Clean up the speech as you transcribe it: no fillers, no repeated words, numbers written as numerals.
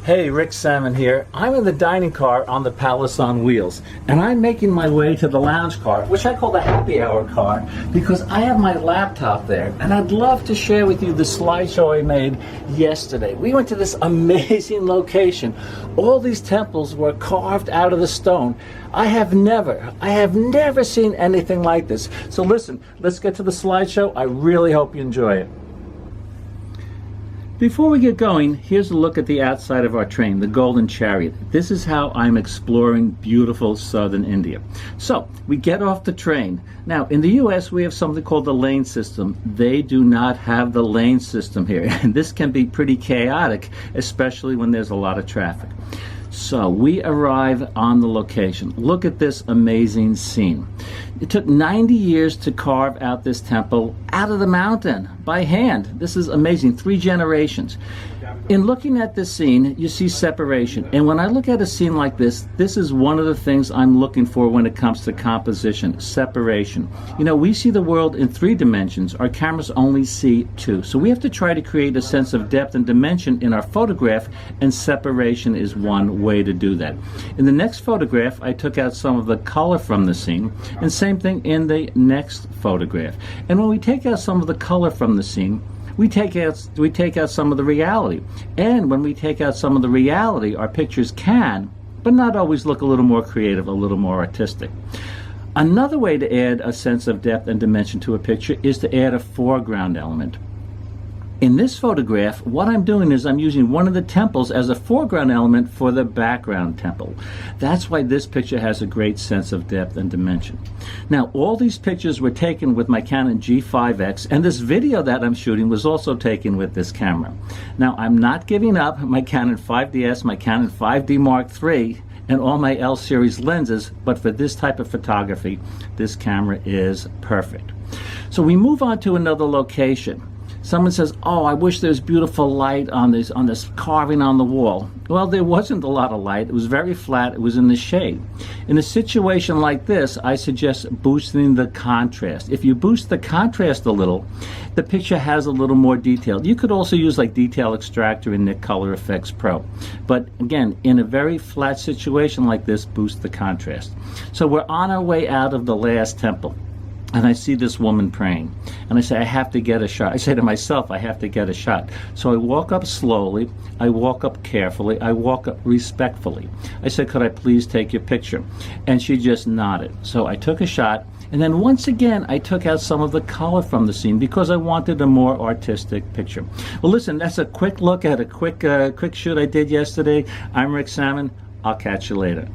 Hey, Rick Salmon here. I'm in the dining car on the Palace on Wheels, and I'm making my way to the lounge car, which I call the happy hour car, because I have my laptop there, and I'd love to share with you the slideshow I made yesterday. We went to this amazing location. All these temples were carved out of the stone. I have never seen anything like this. So listen, let's get to the slideshow. I really hope you enjoy it. Before we get going, here's a look at the outside of our train, the Golden Chariot. This is how I'm exploring beautiful southern India. So, we get off the train. Now, in the US, we have something called the lane system. They do not have the lane system here, and this can be pretty chaotic, especially when there's a lot of traffic. So we arrive on the location. Look at this amazing scene. It took 90 years to carve out this temple out of the mountain by hand. This is amazing, 3 generations. In looking at this scene, you see separation. And when I look at a scene like this is one of the things I'm looking for when it comes to composition, separation. You know, we see the world in 3 dimensions. Our cameras only see 2. So we have to try to create a sense of depth and dimension in our photograph, and separation is one way to do that. In the next photograph, I took out some of the color from the scene, and same thing in the next photograph. And when we take out some of the color from the scene, we take out some of the reality. And when we take out some of the reality, our pictures can, but not always, look a little more creative, a little more artistic. Another way to add a sense of depth and dimension to a picture is to add a foreground element. In this photograph, what I'm doing is I'm using one of the temples as a foreground element for the background temple. That's why this picture has a great sense of depth and dimension. Now, all these pictures were taken with my Canon G5X, and this video that I'm shooting was also taken with this camera. Now, I'm not giving up my Canon 5DS, my Canon 5D Mark III, and all my L-series lenses, but for this type of photography, this camera is perfect. So we move on to another location. Someone says, oh, I wish there's beautiful light on this carving on the wall. Well, there wasn't a lot of light. It was very flat. It was in the shade. In a situation like this, I suggest boosting the contrast. If you boost the contrast a little, the picture has a little more detail. You could also use like Detail Extractor in Nik Color Efex Pro. But again, in a very flat situation like this, boost the contrast. So we're on our way out of the last temple. And I see this woman praying. And I say, I have to get a shot. I say to myself, I have to get a shot. So I walk up slowly. I walk up carefully. I walk up respectfully. I said, could I please take your picture? And she just nodded. So I took a shot. And then once again, I took out some of the color from the scene because I wanted a more artistic picture. Well, listen, that's a quick look at a quick shoot I did yesterday. I'm Rick Salmon. I'll catch you later.